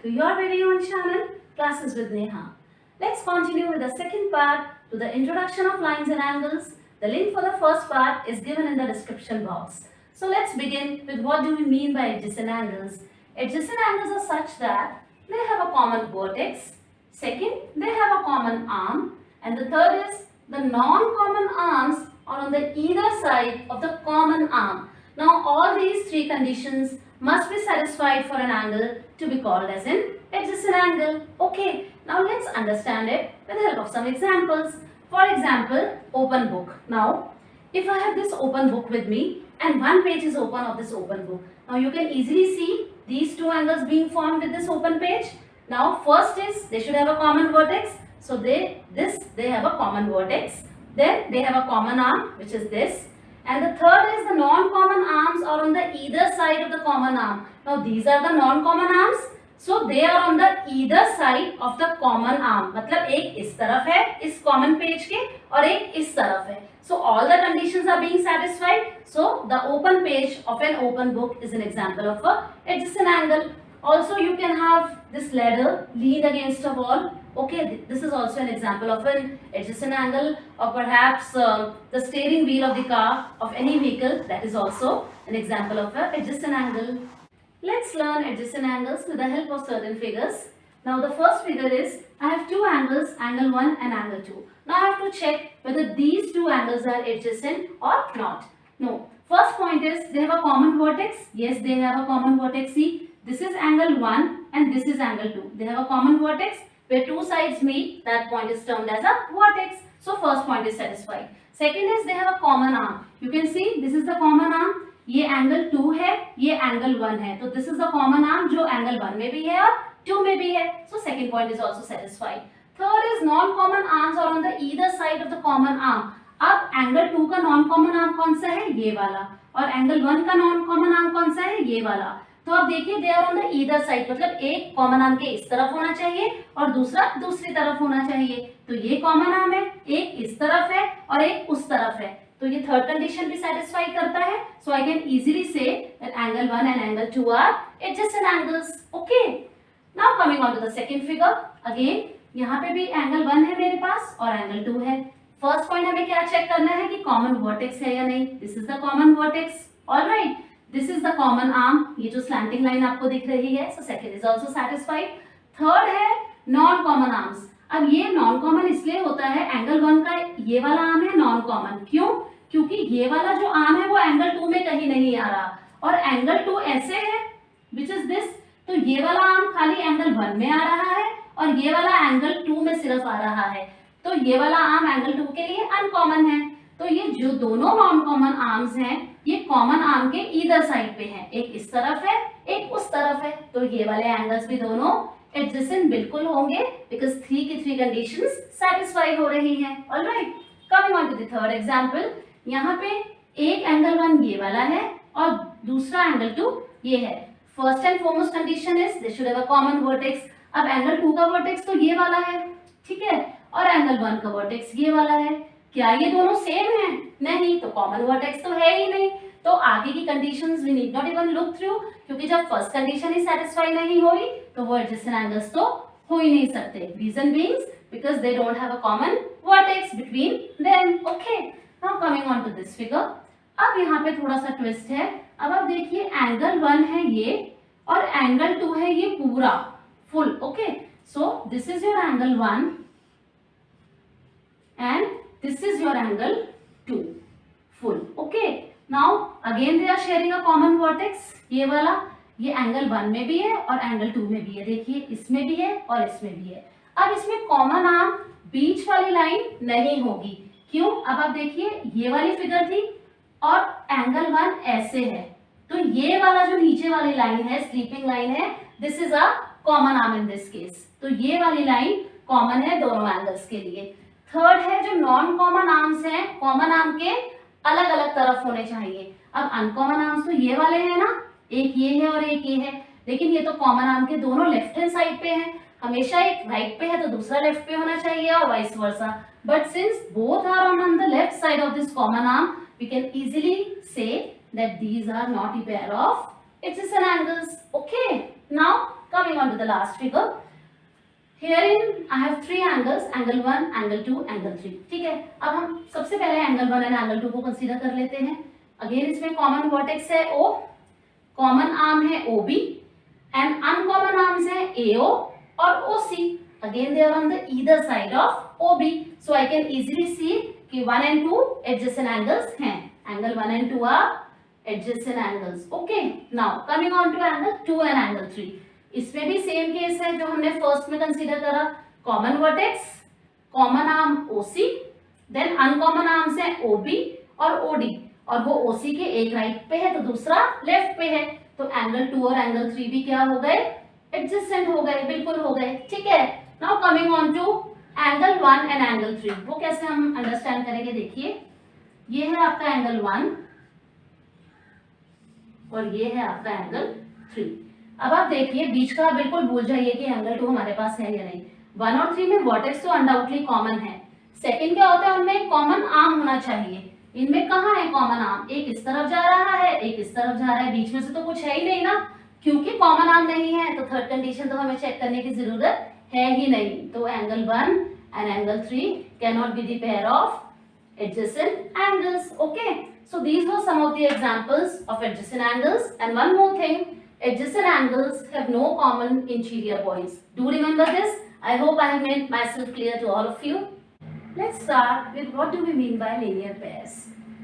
to your very own channel, Classes with Neha. Let's continue with the second part to the introduction of lines and angles. The link for the first part is given in the description box. So let's begin with what do we mean by adjacent angles. Adjacent angles are such that they have a common vertex. Second, they have a common arm. And the third is the non-common arms are on the either side of the common arm. Now all these three conditions must be satisfied for an angle to be called as an adjacent angle. Okay, now let's understand it with the help of some examples. For example, open book. Now, if I have this open book with me and one page is open of this open book. Now you can easily see these two angles being formed with this open page. Now first is they should have a common vertex. So they have a common vertex. Then they have a common arm, which is this. And the third is the non-common arms are on the either side of the common arm. Now these are the non-common arms. So they are on the either side of the common arm. मतलब एक इस तरफ है इस common page के और एक इस तरफ है. So all the conditions are being satisfied. So the open page of an open book is an example of a adjacent angle. Also you can have this ladder leaned against a wall. Okay, this is also an example of an adjacent angle, or perhaps the steering wheel of the car of any vehicle, that is also an example of an adjacent angle. Let's learn adjacent angles with the help of certain figures. Now the first figure is, I have two angles, angle 1 and angle 2. Now I have to check whether these two angles are adjacent or not. No. First point is, they have a common vertex. Yes, they have a common vertex. See, this is angle 1 and this is angle 2. They have a common vertex. Where two sides meet, that point is termed as a vertex. So first point is satisfied. Second is they have a common arm. You can see this is the common arm. ये angle 2 है, ये angle 1 है. तो this is the common arm जो angle 1 में भी है और 2 में भी है. So second point is also satisfied. Third is non-common arms are on the either side of the common arm. अब angle 2 का non-common arm कौन सा है? ये वाला. और angle 1 का non-common arm कौन सा है? ये वाला. तो आप देखिए they are on the either side, मतलब एक कॉमन आर्म के इस तरफ होना चाहिए और दूसरा दूसरी तरफ होना चाहिए. तो ये कॉमन आर्म है, एक इस तरफ है और एक उस तरफ है. तो ये थर्ड कंडीशन भी सेटिस्फाई करता है. सो आई कैन इजीली से that angle 1 and angle 2 are adjacent angles. Okay, now coming on to the second figure. Again यहाँ पे भी एंगल 1 है मेरे पास और एंगल 2 है. फर्स्ट पॉइंट हमें क्या चेक करना है कि कॉमन वर्टेक्स है या नहीं. This is the common vertex. Alright, this is the common arm. ये जो स्लैंटिंग लाइन आपको दिख रही है. So second is also satisfied. Third है नॉन कॉमन आर्म्स. अब ये नॉन कॉमन इसलिए होता है, एंगल 1 का ये वाला आर्म है नॉन कॉमन. क्यों? क्योंकि ये वाला जो आर्म है वो एंगल 2 में कहीं नहीं आ रहा और एंगल 2 ऐसे है विच इज दिस. तो ये वाला आर्म खाली एंगल 1 में आ रहा है और ये वाला एंगल 2 में सिर्फ आ रहा है. तो ये वाला आर्म एंगल 2 के लिए अनकॉमन है. तो ये जो दोनों नॉन कॉमन आर्म्स हैं ये कॉमन आर्म के ईदर साइड पे हैं. एक इस तरफ है एक उस तरफ है. तो ये वाले एंगल्स भी दोनों एडजेसेंट बिल्कुल होंगे बिकॉज 3 की 3 कंडीशंस सेटिस्फाई हो रही हैं. Alright, coming on to the third example. यहाँ पे एक एंगल 1 ये वाला है और दूसरा एंगल 2 ये है. First and foremost condition is they should have a common vertex. अब एंगल 2 का वर्टेक्स तो ये वाला है, ठीक है, और एंगल 1 का वर्टेक्स ये वाला है. क्या ये दोनों सेम हैं? नहीं, तो कॉमन वर्टेक्स तो है ही नहीं. तो आगे की conditions we need not even look through, क्योंकि जब फर्स्ट कंडीशन ही सेटिस्फाई नहीं हुई तो वो एडजेसेंट एंगल्स तो हो ही नहीं सकते. Reason being because they don't have a common vertex between them. Okay, now coming on to this figure. अब यहाँ पे थोड़ा सा ट्विस्ट है. अब आप देखिए एंगल 1 है ये और एंगल 2 है ये पूरा full. Okay, so this is your angle 1 and this is your angle 2 full. Okay, now again they are sharing a common vertex. ये वाला ये एंगल 1 में भी है और एंगल 2 में भी है. देखिए इसमें भी है और इसमें भी है. अब इसमें कॉमन आर्म बीच वाली लाइन नहीं होगी. क्यों? अब आप देखिए ये वाली फिगर थी और एंगल 1 ऐसे है. तो ये वाला जो नीचे वाली लाइन है, स्लीपिंग लाइन है, this is a common arm in this case. तो ये वाली लाइन कॉमन है दोनों एंगल्स के लिए. थर्ड है जो नॉन कॉमन आर्म्स हैं, कॉमन आर्म के अलग अलग तरफ होने चाहिए. अब अनकॉमन आर्म्स तो ये वाले हैं ना, एक ये है और एक ये है, लेकिन ये तो कॉमन आर्म के दोनों लेफ्ट हैंड साइड पे हैं. हमेशा एक राइट पे है तो दूसरा लेफ्ट पे होना चाहिए और vice versa. But since both are on the left side of this common arm, we can easily से that these are not a pair of adjacent angles. Okay, now coming on to with the last figure. Herein I have three angles, angle 1, angle 2, angle 3. ठीक है, अब हम सबसे पहले angle 1 and angle 2 को consider कर लेते हैं. अगेन इसमें कॉमन वर्टेक्स है O, कॉमन आर्म है OB एंड अनकॉमन आर्म्स है AO और OC. Again they are on the either side of OB, so I can easily see कि 1 and 2 adjacent angles हैं. Angle 1 and 2 are adjacent angles. Okay, now coming on to angle 2 and angle 3. इसमें भी same case है जो हमने first में consider करा. Common vertex, common arm OC, then uncommon arms है OB और OD, और वो OC के एक राइट पे है तो दूसरा लेफ्ट पे है. तो एंगल 2 और एंगल 3 भी क्या हो गए? एडजेसेंट हो गए, बिल्कुल हो गए. ठीक है, now coming on to angle 1 and angle 3. वो कैसे हम अंडरस्टैंड करेंगे? देखिए, ये है आपका एंगल 1 और ये है आपका एंगल 3. अब आप देखिए, बीच का बिल्कुल भूल जाइए कि एंगल 2 हमारे पास है या नहीं. 1 और 3 में वर्टेक्स तो अनडाउटली कॉमन है. सेकंड क्या होता है, उनमें कॉमन आर्म होना चाहिए. इनमें कहाँ है कॉमन आर्म? एक इस तरफ जा रहा है, एक इस तरफ जा रहा है, बीच में से तो कुछ है ही नहीं ना. क्योंकि कॉमन आर्म नहीं है तो थर्ड कंडीशन तो हमें चेक करने की जरूरत है ही नहीं. तो angle 1 and angle 3 can not be the pair of adjacent angles. Okay, so these were some of the examples of adjacent angles. And one more thing, adjacent angles have no common interior points. Do remember this. I hope I have made myself clear to all of you. Let's start with what do we mean by linear pairs.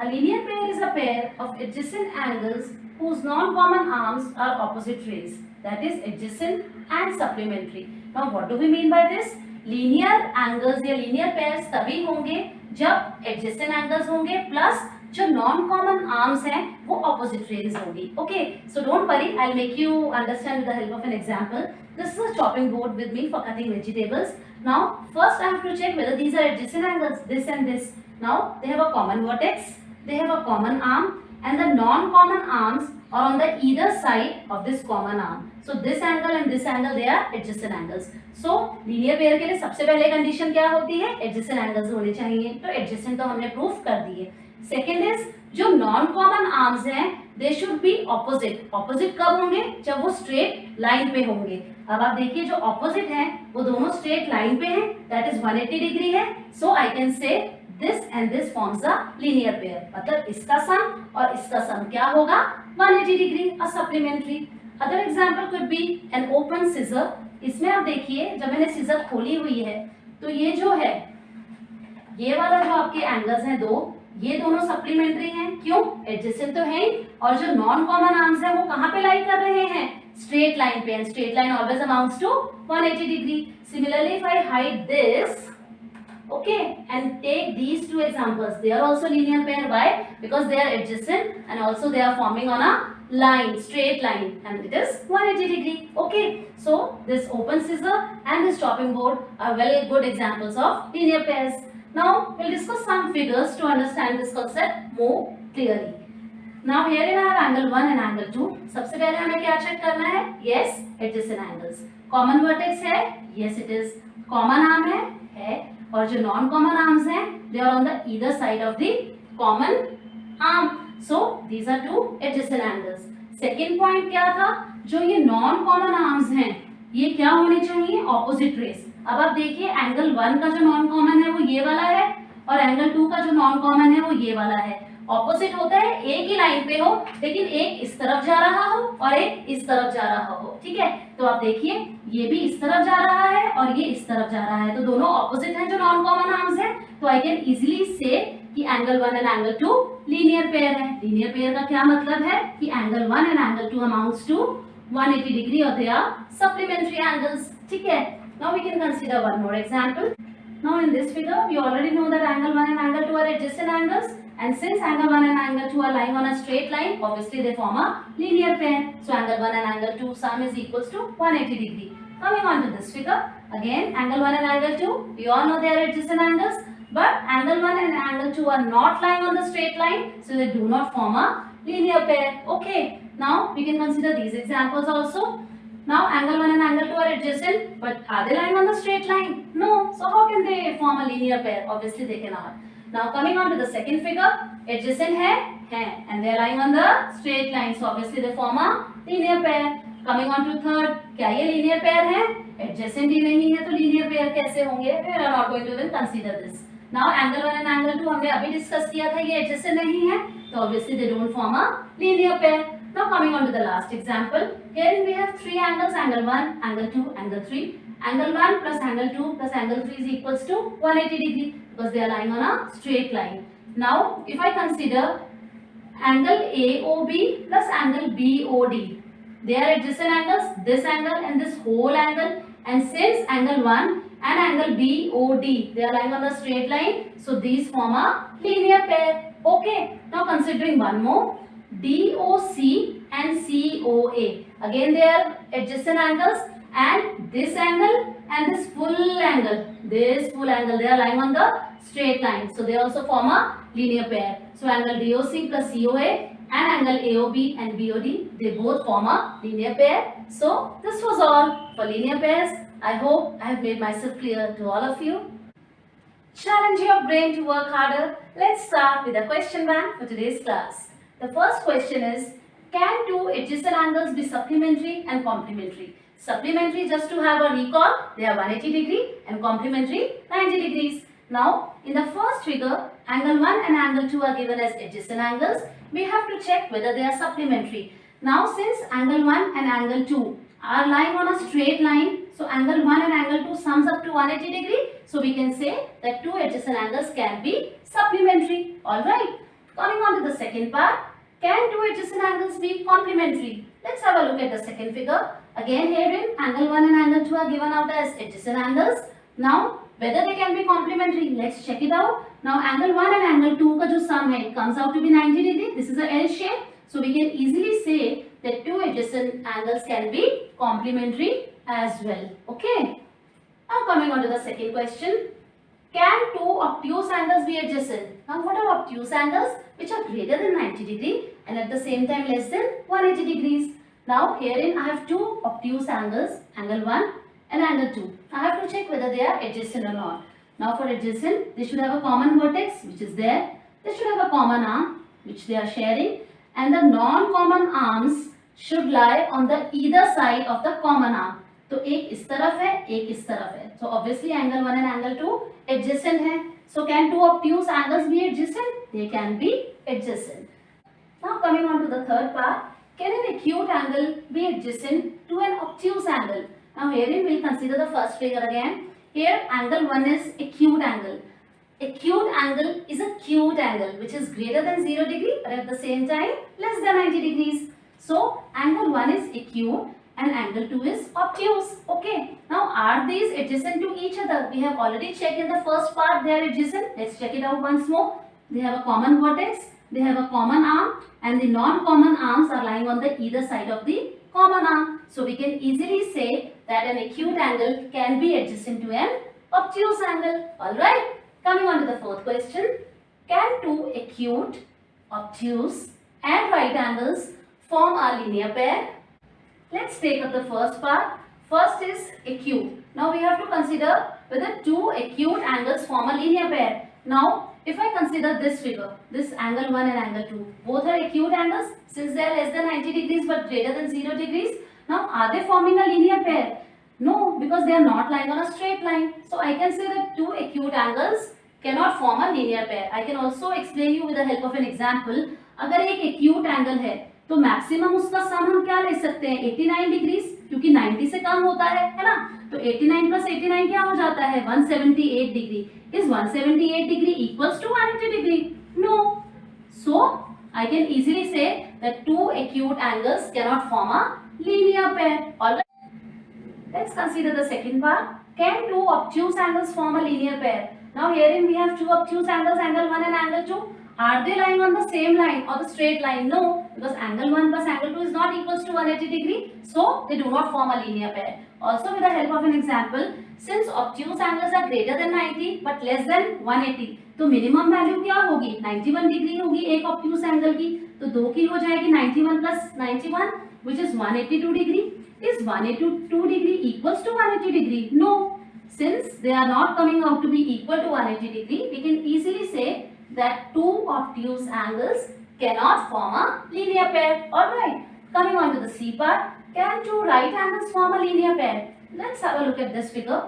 A linear pair is a pair of adjacent angles whose non-common arms are opposite rays, that is adjacent and supplementary. Now what do we mean by this? Linear angles या linear pairs तभी होंगे जब adjacent angles होंगे plus जो non common arms हैं वो opposite rays होंगी. Okay, so don't worry, I will make you understand with the help of an example. This is a chopping board with me for cutting vegetables. Now first I have to check whether these are adjacent angles, this and this. Now they have a common vertex, they have a common arm and the non-common arms are on the either side of this common arm. So this angle and this angle, they are adjacent angles. So linear pair के लिए सबसे पहले condition क्या होती है? adjacent angles होने चाहिए. तो adjacent तो हमने प्रूफ कर दिए. सेकेंड इज जो नॉन कॉमन आर्म्स हैं they should be opposite. Opposite कब होंगे? जब वो स्ट्रेट लाइन पे होंगे. अब आप देखिए, जो ऑपोजिट हैं वो दोनों स्ट्रेट लाइन पे हैं, दैट इज 180 डिग्री है. So I can say this and this forms a linear pair. मतलब इसका सम और इसका सम क्या होगा? 180 degree, a supplementary. Other example could be an open scissor. इसमें आप देखिए, जब मैंने सिजर खोली हुई है तो ये जो है, ये वाला जो आपके एंगल्स हैं दो, ये दोनों सप्लीमेंट्री हैं. क्यों? एडजेसेंट तो है. और जो नॉन कॉमन आर्म्स हैं वो कहाँ पे लाई कर रहे हैं? स्ट्रेट लाइन पे. And straight line always amounts to 180 degree. Similarly if I hide this, okay, and take these two examples, they are also linear pair. Why? Because they are adjacent and also they are forming on a line, straight line, and it is 180 degree. Okay, so this open scissor and this chopping board are very good examples of linear pairs. Now we'll discuss some figures to understand this concept more clearly. Now here I have angle 1 and angle 2. सबसे पहले हमें क्या check करना है? Yes, adjacent angles. Common vertex है? Yes it is. Common arm है. और जो नॉन कॉमन आर्म्स हैं they are on the either side of the common arm. So these are two adjacent angles. Second point क्या था? जो ये non common arms हैं ये क्या होने चाहिए? Opposite rays. अब आप देखिए, एंगल 1 का जो नॉन कॉमन है वो ये वाला है और एंगल 2 का जो नॉन कॉमन है वो ये वाला है. ऑपोजिट होता है, एक ही लाइन पे हो लेकिन एक इस तरफ जा रहा हो और एक इस तरफ जा रहा हो. ठीक है, तो आप देखिए, ये भी इस तरफ जा रहा है और ये इस तरफ जा रहा है, तो दोनों ऑपोजिट हैं जो नॉन कॉमन आर्म्स हैं. तो आई कैन इजीली से कि angle 1 and angle 2 linear pair है. लीनियर पेयर का क्या मतलब है? कि angle 1 and angle 2 amounts to 180 degree और दे आर सप्लीमेंट्री एंगल्स. ठीक है, now we can consider one more example. Now in this figure we already know that angle 1 and angle 2 are adjacent angles, and since angle 1 and angle 2 are lying on a straight line, obviously they form a linear pair. So angle 1 and angle 2 sum is equals to 180 degree. Coming on to this figure, again angle 1 and angle 2, we all know they are adjacent angles, but angle 1 and angle 2 are not lying on the straight line, so they do not form a linear pair. Okay, now we can consider these examples also. Now angle 1 and angle 2 are adjacent, but are they lying on the straight line? No. So how can they form a linear pair? Obviously they cannot. Now coming on to the second figure, adjacent है, and they are lying on the straight line. So obviously they form a linear pair. Coming on to third, क्या ये linear pair है? Adjacent ही नहीं है तो linear pair कैसे होंगे? We are not going to even consider this. Now angle 1 and angle 2 हमने अभी डिस्कस किया था, ये एडजेसेंट नहीं है तो obviously they don't form a linear pair. Now coming on to the last example, here we have three angles, angle 1, angle 2, angle 3. Angle 1 plus angle 2 plus angle 3 is equals to 180 degree because they are lying on a straight line. Now if I consider angle AOB plus angle BOD, they are adjacent angles, this angle and this whole angle, and since angle 1 and angle BOD they are lying on the straight line, so these form a linear pair. Okay, now considering one more, DOC and COA, again they are adjacent angles, and this angle and this full angle, they are lying on the straight line, so they also form a linear pair. So angle DOC plus COA and angle AOB and BOD, they both form a linear pair. So this was all for linear pairs. I hope I have made myself clear to all of you. Challenge your brain to work harder. Let's start with the question bank for today's class. The first question is, can two adjacent angles be supplementary and complementary? Supplementary, just to have a recall, they are 180 degree and complementary 90 degrees. Now in the first figure, angle 1 and angle 2 are given as adjacent angles. We have to check whether they are supplementary. Now since angle 1 and angle 2 are lying on a straight line, so angle 1 and angle 2 sums up to 180 degree. So we can say that two adjacent angles can be supplementary. Alright, coming on to the second part, can two adjacent angles be complementary? Let's have a look at the second figure. Again herein angle 1 and angle 2 are given out as adjacent angles. Now whether they can be complementary, let's check it out. Now angle 1 and angle 2 का जो sum है, it comes out to be 90 degree. This is a L shape. So we can easily say that two adjacent angles can be complementary as well. Okay. Now coming on to the second question. Can two obtuse angles be adjacent? Now what are obtuse angles? Which are greater than 90 degree and at the same time less than 180 degrees. Now herein I have two obtuse angles, angle 1 and angle 2. I have to check whether they are adjacent or not. Now for adjacent, they should have a common vertex which is there. They should have a common arm which they are sharing, and the non-common arms should lie on the either side of the common arm. तो एक इस तरफ है, एक इस तरफ है. So obviously angle 1 and angle 2 adjacent है. So can two obtuse angles be adjacent? They can be adjacent. Now coming on to the third part, can an acute angle be adjacent to an obtuse angle? Now herein we will consider the first figure again. Here angle 1 is acute angle. Acute angle is a acute angle which is greater than 0 degree but at the same time less than 90 degrees. So angle 1 is acute and angle 2 is obtuse. Okay. Now are these adjacent to each other? We have already checked in the first part they are adjacent. Let's check it out once more. They have a common vertex, they have a common arm, and the non-common arms are lying on the either side of the common arm. So we can easily say that an acute angle can be adjacent to an obtuse angle. Alright. Coming on to the fourth question. Can two acute, obtuse and right angles form a linear pair? Let's take up the first part. First is acute. Now we have to consider whether two acute angles form a linear pair. Now if I consider this figure, this angle 1 and angle 2, both are acute angles since they are less than 90 degrees but greater than 0 degrees. Now are they forming a linear pair? No, because they are not lying on a straight line. So I can say that two acute angles cannot form a linear pair. I can also explain you with the help of an example. अगर एक acute angle है तो maximum उसका सम हम क्या ले सकते हैं? 89 डिग्रीज, क्योंकि 90 से कम होता है ना? तो 89 प्लस 89 क्या हो जाता है? 178 degree. Is 178 degree equals to 180 degree? No. So I can easily say that two acute angles cannot form a linear pair. Alright. Let's consider the second part. Can two obtuse angles form a linear pair? Now herein we have two obtuse angles, angle 1 and angle 2. Are they lying on the same line or the straight line? No, because angle 1 plus angle 2 is not equals to 180 degree. So they do not form a linear pair. Also with the help of an example, since obtuse angles are greater than 90 but less than 180, तो minimum value क्या होगी? 91 degree होगी एक obtuse angle की. तो दो की हो जाएगी 91 plus 91 which is 182 degree. Is 182 degree equals to 180 degree? No. Since they are not coming out to be equal to 180 degree, we can easily say that two obtuse angles cannot form a linear pair. Alright. Coming on to the C part. Can two right angles form a linear pair? Let's have a look at this figure.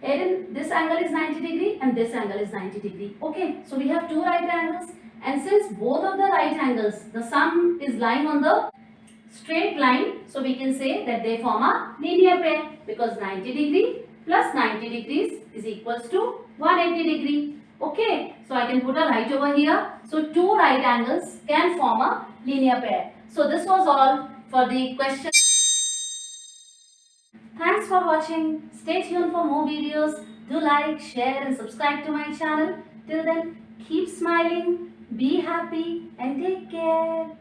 Here this angle is 90 degree and this angle is 90 degree. Okay, so we have two right angles, and since both of the right angles, the sum is lying on the straight line, so we can say that they form a linear pair, because 90 degree plus 90 degrees is equals to 180 degree. Okay, so I can put a right over here. So two right angles can form a linear pair. So this was all for the question. Thanks for watching. Stay tuned for more videos. Do like, share and subscribe to my channel. Till then, keep smiling, be happy and take care.